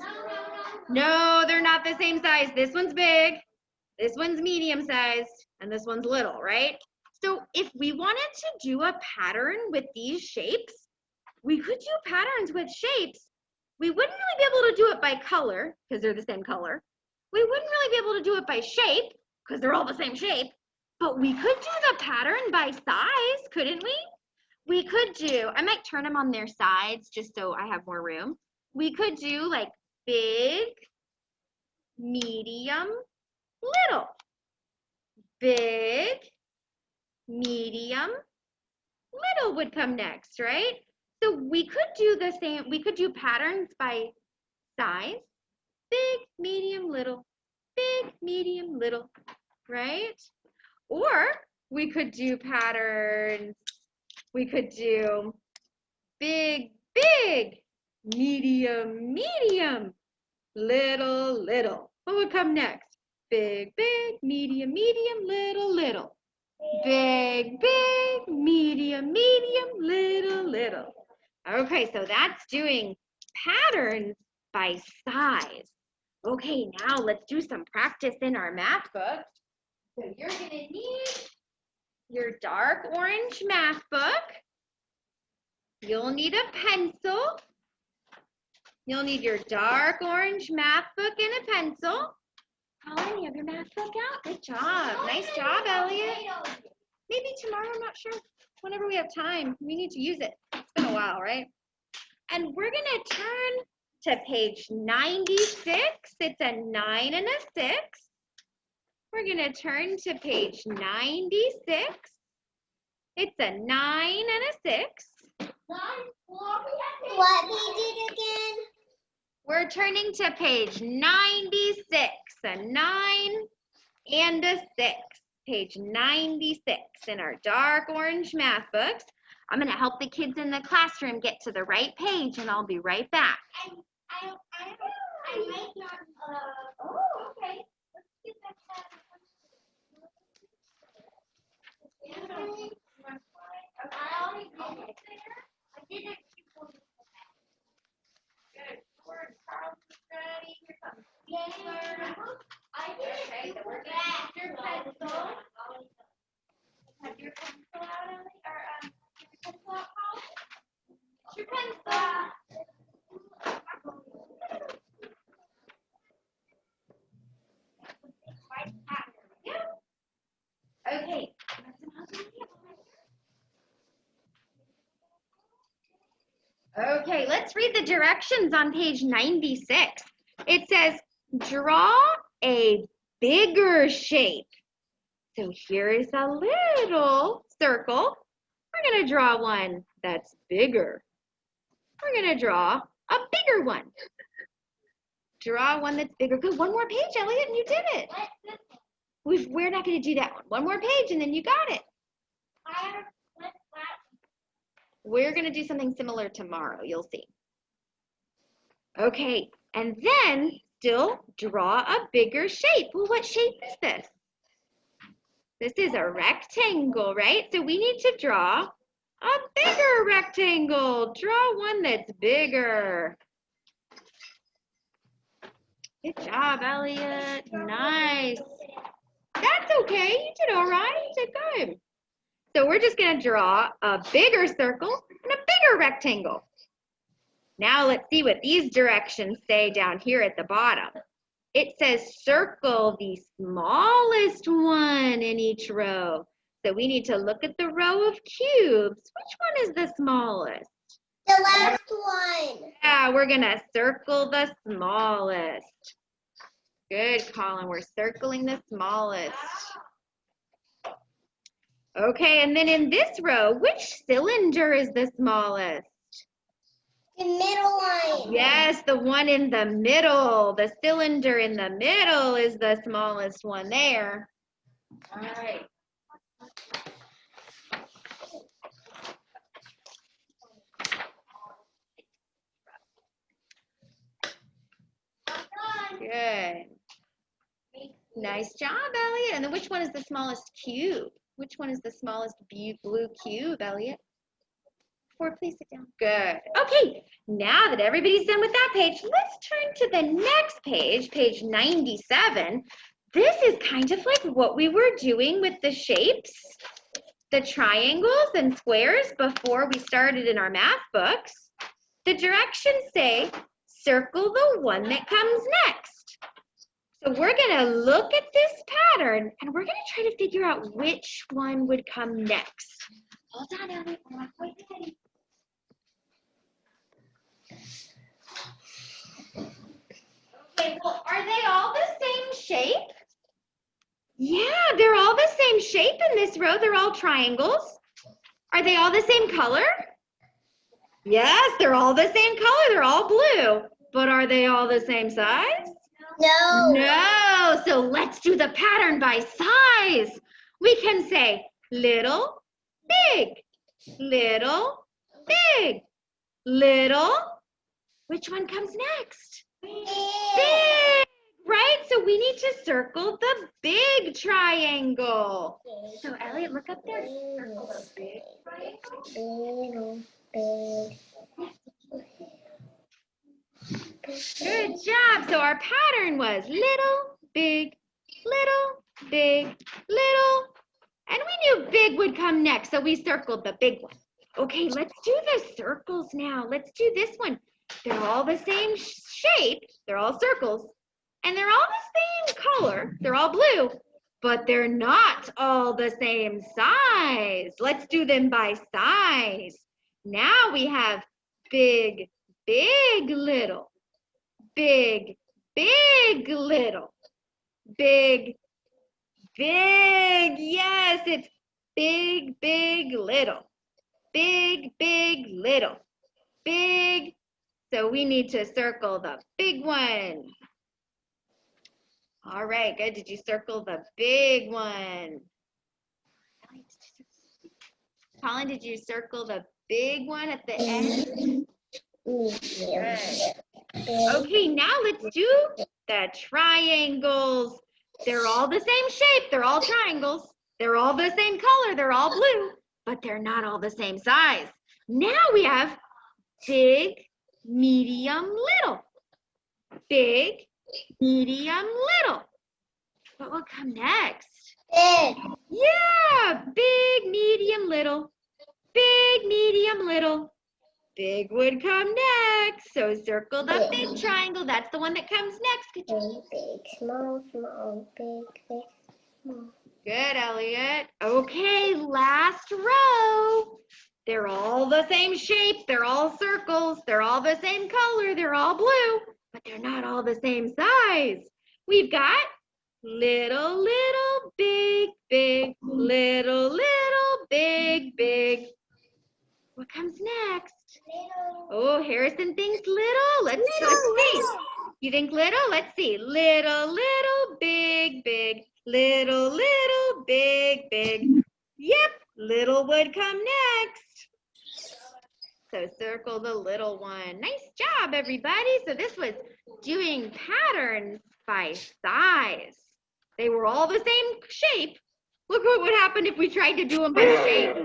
S1: No, they're not the same size. This one's big, this one's medium sized, and this one's little, right? So if we wanted to do a pattern with these shapes, we could do patterns with shapes. We wouldn't really be able to do it by color because they're the same color. We wouldn't really be able to do it by shape because they're all the same shape. But we could do the pattern by size, couldn't we? We could do, I might turn them on their sides just so I have more room. We could do like big, medium, little. Big, medium, little would come next, right? So we could do the same, we could do patterns by size, big, medium, little, big, medium, little, right? Or we could do patterns, we could do big, big, medium, medium, little, little. What would come next? Big, big, medium, medium, little, little. Big, big, medium, medium, little, little. Okay, so that's doing patterns by size. Okay, now let's do some practice in our math book. So you're gonna need your dark orange math book. You'll need a pencil. You'll need your dark orange math book and a pencil. Colin, you have your math book out? Good job. Nice job, Elliot. Maybe tomorrow, I'm not sure. Whenever we have time, we need to use it. It's been a while, right? And we're gonna turn to page 96. It's a 9 and a 6. We're gonna turn to page 96. It's a 9 and a 6.
S2: What we did again?
S1: We're turning to page 96, a 9 and a 6. Page 96 in our dark orange math books. I'm going to help the kids in the classroom get to the right page, and I'll be right back.
S2: I might not.
S1: Oh, okay. Let's get that.
S2: I already did it. I did it before.
S1: Good. Charles is ready. Here comes
S2: Yeah. I did it.
S1: Okay, so we're going to use your pencil. Have your pencil out, Ellie? Or your pencil out, Paul? Your pencil. Okay. Okay, let's read the directions on page 96. It says, draw a bigger shape. So here's a little circle. We're going to draw one that's bigger. We're going to draw a bigger one. Draw one that's bigger. Good, one more page, Elliot, and you did it. We're not going to do that one. One more page, and then you got it. We're going to do something similar tomorrow. You'll see. Okay, and then still draw a bigger shape. Well, what shape is this? This is a rectangle, right? So we need to draw a bigger rectangle. Draw one that's bigger. Good job, Elliot. Nice. That's okay. You did all right. You did good. So we're just going to draw a bigger circle and a bigger rectangle. Now let's see what these directions say down here at the bottom. It says circle the smallest one in each row. So we need to look at the row of cubes. Which one is the smallest?
S2: The last one.
S1: Yeah, we're gonna circle the smallest. Good, Colin, we're circling the smallest. Okay, and then in this row, which cylinder is the smallest?
S2: The middle one.
S1: Yes, the one in the middle. The cylinder in the middle is the smallest one there. All right. Good. Nice job, Elliot. And then which one is the smallest cube? Which one is the smallest blue cube, Elliot? 4, please sit down. Good. Okay, now that everybody's done with that page, let's turn to the next page, page 97. This is kind of like what we were doing with the shapes, the triangles and squares before we started in our math books. The directions say, circle the one that comes next. So we're gonna look at this pattern and we're gonna try to figure out which one would come next. Hold on, Elliot. We're not quite ready. Okay, well, are they all the same shape? Yeah, they're all the same shape in this row. They're all triangles. Are they all the same color? Yes, they're all the same color. They're all blue. But are they all the same size?
S2: No.
S1: No. So let's do the pattern by size. We can say little, big, little, big, little. Which one comes next? Big, right? So we need to circle the big triangle. So Elliot, look up there. Circle the big triangle. Good job. So our pattern was little, big, little. And we knew big would come next, so we circled the big one. Okay, let's do the circles now. Let's do this one. They're all the same shape. They're all circles. And they're all the same color. They're all blue. But they're not all the same size. Let's do them by size. Now we have big, big, little. Big, big, little. Big, big. Yes, it's big, big, little. Big, big, little. Big. So we need to circle the big one. All right, good. Did you circle the big one? Colin, did you circle the big one at the end? Good. Okay, now let's do the triangles. They're all the same shape. They're all triangles. They're all the same color. They're all blue, but they're not all the same size. Now we have big, medium, little. Big, medium, little. What will come next?
S2: Big.
S1: Yeah, big, medium, little. Big, medium, little. Big would come next. So circle the big triangle. That's the one that comes next. Good job.
S2: Big, small, small, big, big, small.
S1: Good, Elliot. Okay, last row. They're all the same shape. They're all circles. They're all the same color. They're all blue, but they're not all the same size. We've got little, little, big, big, little, little, big, big. What comes next?
S2: Little.
S1: Oh, Harrison thinks little. Let's see. You think little? Let's see. Little, little, big, big. Little, little, big, big. Yep, little would come next. So circle the little one. Nice job, everybody. So this was doing patterns by size. They were all the same shape. Look what would happen if we tried to do them by shape.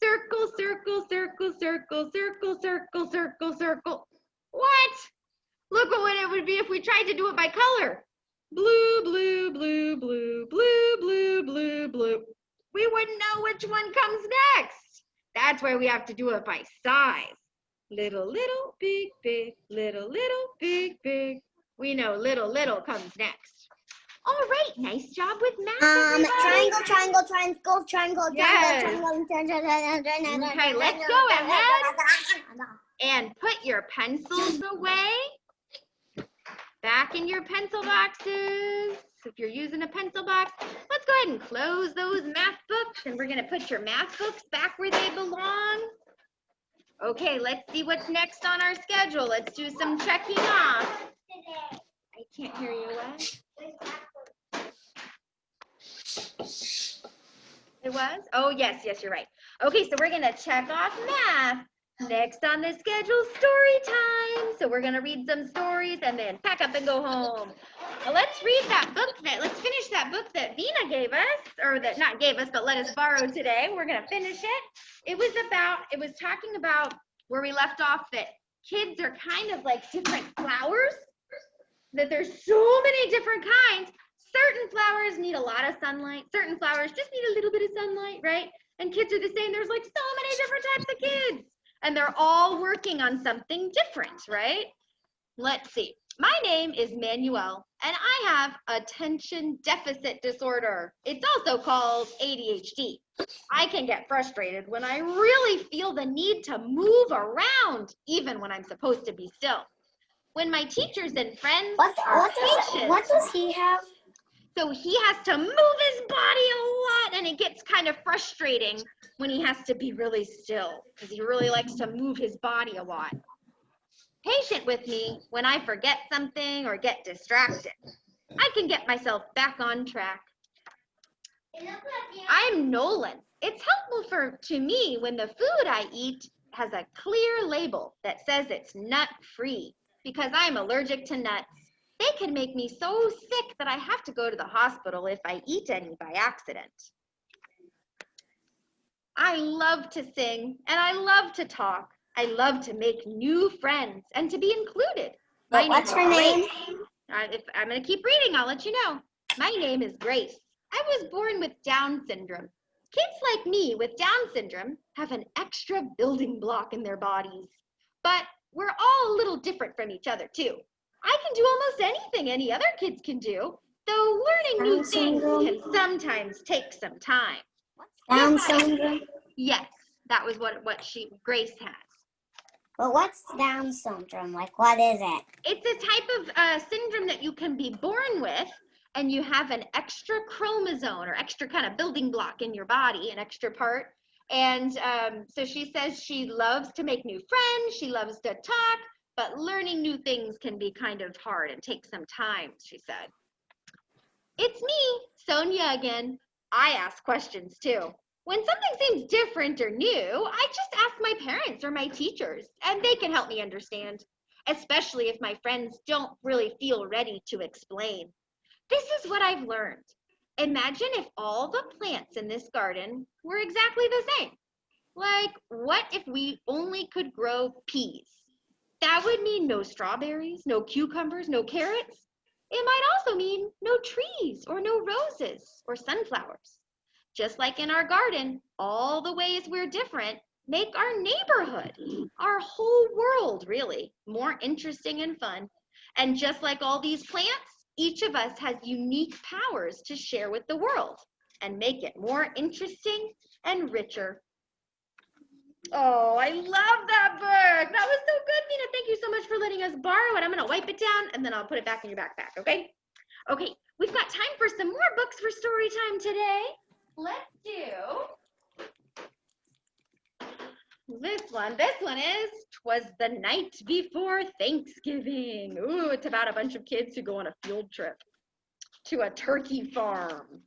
S1: Circle, circle, circle, circle, circle, circle, circle, circle. What? Look what it would be if we tried to do it by color. Blue, blue, blue, blue, blue, blue, blue, blue. We wouldn't know which one comes next. That's why we have to do it by size. Little, little, big, big, little, little, big, big. We know little, little comes next. All right, nice job with math,
S2: Triangle,
S1: everybody.
S2: triangle, triangle, triangle,
S1: Yes.
S2: triangle, triangle.
S1: Okay, let's go ahead and put your pencils away back in your pencil boxes. If you're using a pencil box, let's go ahead and close those math books, and we're going to put your math books back where they belong. Okay, let's see what's next on our schedule. Let's do some checking off. I can't hear you. What? It was? Oh, yes, you're right. Okay, so we're going to check off math. Next on the schedule, story time. So we're going to read some stories and then pack up and go home. Now let's read that book. Let's finish that book that Vina gave us, or that not gave us, but let us borrow today. We're going to finish it. It was talking about where we left off, that kids are kind of like different flowers, that there's so many different kinds. Certain flowers need a lot of sunlight. Certain flowers just need a little bit of sunlight, right? And kids are the same. There's like so many different types of kids. And they're all working on something different, right? Let's see. My name is Manuel, and I have attention deficit disorder. It's also called ADHD. I can get frustrated when I really feel the need to move around, even when I'm supposed to be still. When my teachers and friends are patient.
S2: What does he have?
S1: So he has to move his body a lot, and it gets kind of frustrating when he has to be really still, because he really likes to move his body a lot. Patient with me when I forget something or get distracted. I can get myself back on track. I'm Nolan. It's helpful to me when the food I eat has a clear label that says it's nut-free, because I'm allergic to nuts. They can make me so sick that I have to go to the hospital if I eat any by accident. I love to sing, and I love to talk. I love to make new friends and to be included.
S2: What's her name?
S1: If I'm going to keep reading, I'll let you know. My name is Grace. I was born with Down syndrome. Kids like me with Down syndrome have an extra building block in their bodies. But we're all a little different from each other, too. I can do almost anything any other kids can do, though learning new things can sometimes take some time.
S2: Down syndrome?
S1: Yes, that was what Grace has.
S2: But what's Down syndrome? Like, what is it?
S1: It's a type of syndrome that you can be born with, and you have an extra chromosome or extra kind of building block in your body, an extra part. And so she says she loves to make new friends, she loves to talk, but learning new things can be kind of hard and take some time, she said. It's me, Sonia again. I ask questions too. When something seems different or new, I just ask my parents or my teachers, and they can help me understand, especially if my friends don't really feel ready to explain. This is what I've learned. Imagine if all the plants in this garden were exactly the same. Like, what if we only could grow peas? That would mean no strawberries, no cucumbers, no carrots. It might also mean no trees or no roses or sunflowers. Just like in our garden, all the ways we're different make our neighborhood, our whole world really, more interesting and fun. And just like all these plants, each of us has unique powers to share with the world and make it more interesting and richer. Oh, I love that book. That was so good, Vina. Thank you so much for letting us borrow it. I'm going to wipe it down, and then I'll put it back in your backpack, okay? Okay, we've got time for some more books for story time today. Let's do this one. This one is 'Twas the Night Before Thanksgiving. Ooh, it's about a bunch of kids who go on a field trip to a turkey farm.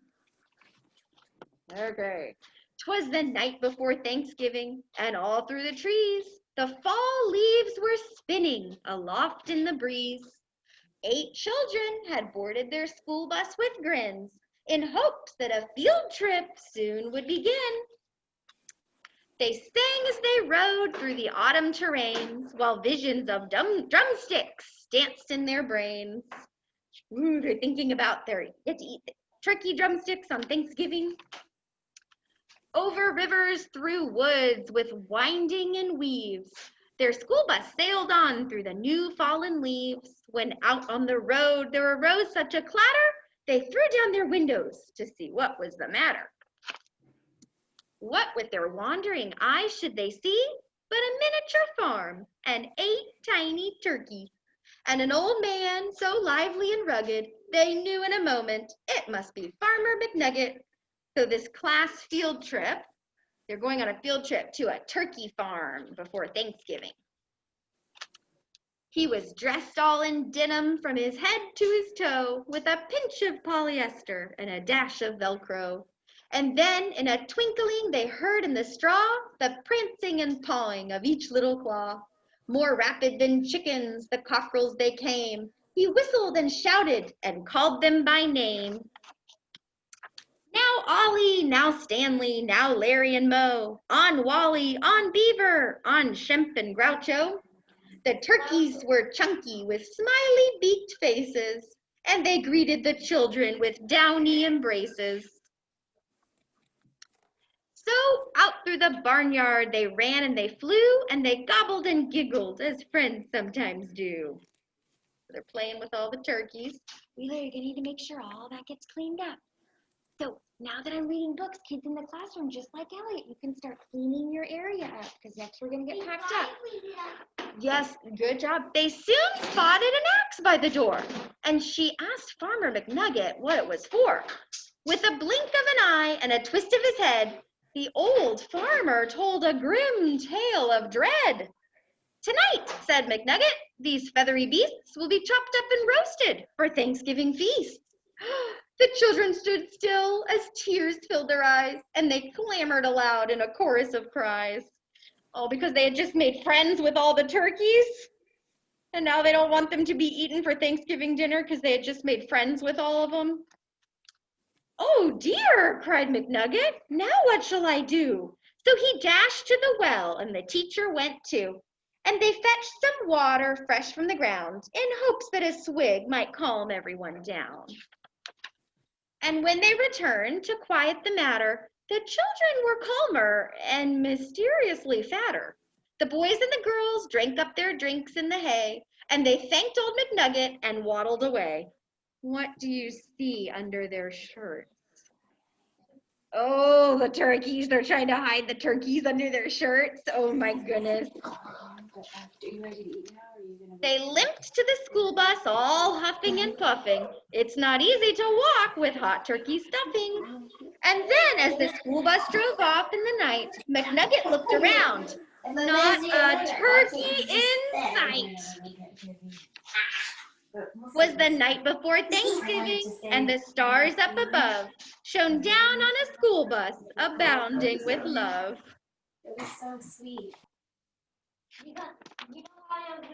S1: Okay. 'Twas the night before Thanksgiving, and all through the trees the fall leaves were spinning aloft in the breeze. 8 children had boarded their school bus with grins, in hopes that a field trip soon would begin. They sang as they rode through the autumn terrains, while visions of drumsticks danced in their brains. Ooh, they're thinking about their get to eat turkey drumsticks on Thanksgiving. Over rivers, through woods, with winding and weaves, their school bus sailed on through the new fallen leaves. When out on the road there arose such a clatter, They threw down their windows to see what was the matter. What with their wandering eyes should they see but a miniature farm and 8 tiny turkeys, and an old man so lively and rugged they knew in a moment it must be Farmer McNugget. So this class field trip, they're going on a field trip to a turkey farm before Thanksgiving. He was dressed all in denim from his head to his toe, with a pinch of polyester and a dash of Velcro. And then in a twinkling they heard in the straw the prancing and pawing of each little claw. More rapid than chickens, the cockerels they came. He whistled and shouted and called them by name. Now Ollie, now Stanley, now Larry and Moe, on Wally, on Beaver, on Shemp and Groucho. The turkeys were chunky with smiley beaked faces, and they greeted the children with downy embraces. So out through the barnyard they ran and they flew, and they gobbled and giggled as friends sometimes do. They're playing with all the turkeys. Wheeler, you're gonna need to make sure all that gets cleaned up. So now that I'm reading books, kids in the classroom, just like Elliot, you can start cleaning your area up, because next we're gonna get packed up. Yes, good job. They soon spotted an axe by the door, and she asked Farmer McNugget what it was for. With a blink of an eye and a twist of his head, the old farmer told a grim tale of dread. Tonight, said McNugget, these feathery beasts will be chopped up and roasted for Thanksgiving feasts. The children stood still as tears filled their eyes, and they clamored aloud in a chorus of cries. All because they had just made friends with all the turkeys, and now they don't want them to be eaten for Thanksgiving dinner because they had just made friends with all of them. Oh dear, cried McNugget, now what shall I do? So he dashed to the well, and the teacher went too, and they fetched some water fresh from the ground in hopes that a swig might calm everyone down. And when they returned to quiet the matter, the children were calmer and mysteriously fatter. The boys and the girls drank up their drinks in the hay, and they thanked old McNugget and waddled away. What do you see under their shirts? Oh, the turkeys. They're trying to hide the turkeys under their shirts. Oh my goodness. They limped to the school bus all huffing and puffing. It's not easy to walk with hot turkey stuffing. And then as the school bus drove off in the night, McNugget looked around. Not a turkey in sight. Was the night before Thanksgiving, and the stars up above shone down on a school bus abounding with love.
S2: It was so sweet.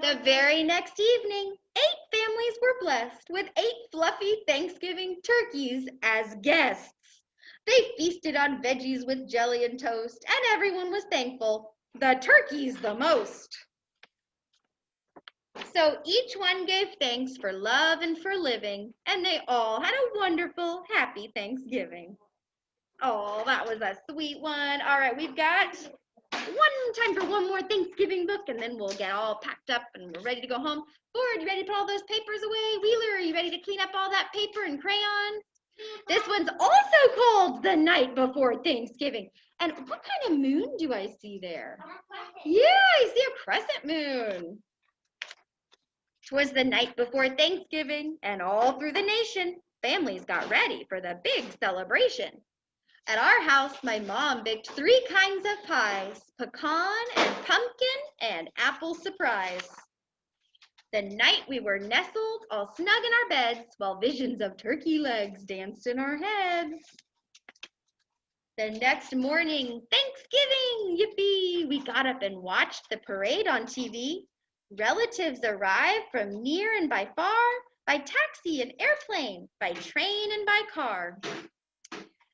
S1: The very next evening, 8 families were blessed with 8 fluffy Thanksgiving turkeys as guests. They feasted on veggies with jelly and toast, and everyone was thankful, the turkeys the most. So each one gave thanks for love and for living, and they all had a wonderful, happy Thanksgiving. Oh, that was a sweet one. All right, we've got time for one more Thanksgiving book, and then we'll get all packed up and we're ready to go home. Ford, you ready to put all those papers away? Wheeler, are you ready to clean up all that paper and crayons? This one's also called The Night Before Thanksgiving. And what kind of moon do I see there? Yeah, I see a crescent moon. 'Twas the night before Thanksgiving, and all through the nation, families got ready for the big celebration. At our house, my mom baked 3 kinds of pies, pecan and pumpkin and apple surprise. The night we were nestled all snug in our beds, while visions of turkey legs danced in our heads. The next morning, Thanksgiving, yippee! We got up and watched the parade on TV. Relatives arrived from near and by far, by taxi and airplane, by train and by car.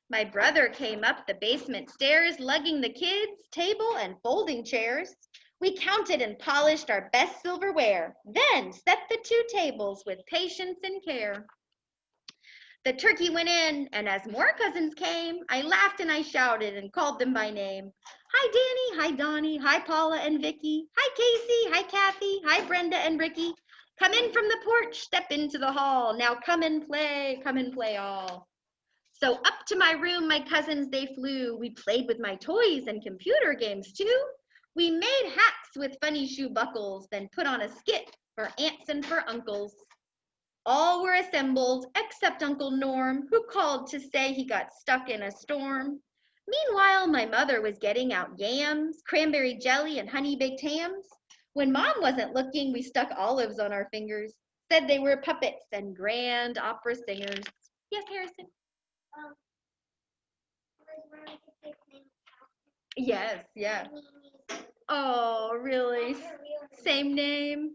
S1: My brother came up the basement stairs, lugging the kids, table, and folding chairs. We counted and polished our best silverware, then set the 2 tables with patience and care. The turkey went in, and as more cousins came, I laughed and I shouted and called them by name. Hi, Danny. Hi, Donnie. Hi, Paula and Vicky. Hi, Casey. Hi, Kathy. Hi, Brenda and Ricky. Come in from the porch, step into the hall. Now come and play all. So up to my room, my cousins, they flew. We played with my toys and computer games too. We made hats with funny shoe buckles, then put on a skit for aunts and for uncles. All were assembled except Uncle Norm, who called to say he got stuck in a storm. Meanwhile, my mother was getting out yams, cranberry jelly, and honey-baked hams. When Mom wasn't looking, we stuck olives on our fingers, said they were puppets and grand opera singers. Yes, Harrison? Yes, yeah. Oh, really? Same name?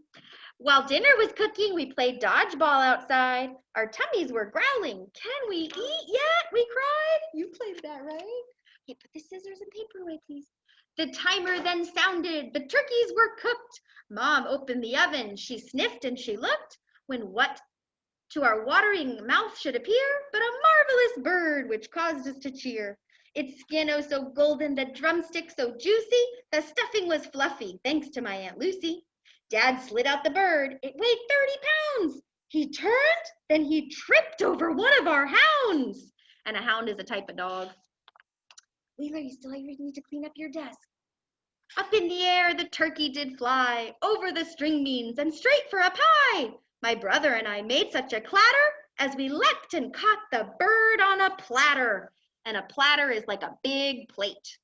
S1: While dinner was cooking, we played dodgeball outside. Our tummies were growling. Can we eat yet? We cried. You played that, right? Hey, put the scissors and paper away, please. The timer then sounded. The turkeys were cooked. Mom opened the oven. She sniffed and she looked. When what to our watering mouth should appear but a marvelous bird, which caused us to cheer. Its skin oh so golden, the drumstick so juicy, the stuffing was fluffy, thanks to my Aunt Lucy. Dad slid out the bird. It weighed 30 pounds. He turned, then he tripped over one of our hounds. And a hound is a type of dog. Wheeler, you still need to clean up your desk. Up in the air, the turkey did fly, over the string beans and straight for a pie. My brother and I made such a clatter as we leapt and caught the bird on a platter. And a platter is like a big plate.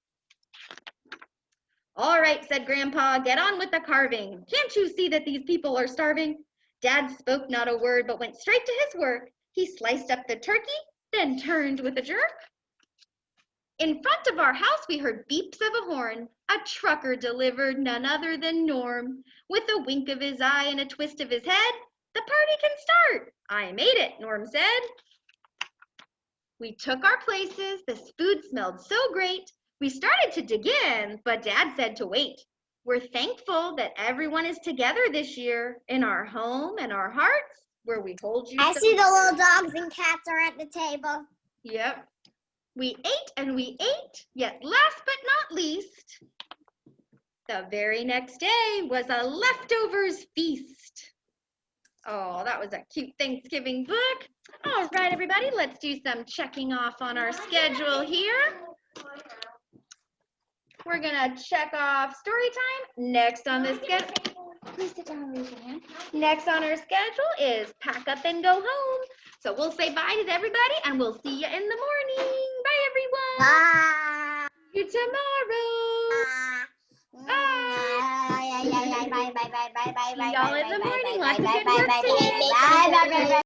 S1: All right, said Grandpa, get on with the carving. Can't you see that these people are starving? Dad spoke not a word, but went straight to his work. He sliced up the turkey, then turned with a jerk. In front of our house, we heard beeps of a horn. A trucker delivered, none other than Norm. With a wink of his eye and a twist of his head, the party can start. I made it, Norm said. We took our places. The food smelled so great. We started to dig in, but Dad said to wait. We're thankful that everyone is together this year in our home and our hearts where we hold you.
S2: I see the little dogs and cats are at the table.
S1: Yep. We ate and we ate, yet last but not least, the very next day was a leftovers feast. Oh, that was a cute Thanksgiving book. All right, everybody, let's do some checking off on our schedule here. We're gonna check off story time. Next on the schedule, please sit down and raise your hand. Next on our schedule is pack up and go home. So we'll say bye to everybody and we'll see you in the morning. Bye, everyone.
S2: Bye.
S1: See you tomorrow. Bye.
S2: Bye.
S1: See y'all in the morning. Lots of good
S2: Bye.
S1: work today.
S2: Bye.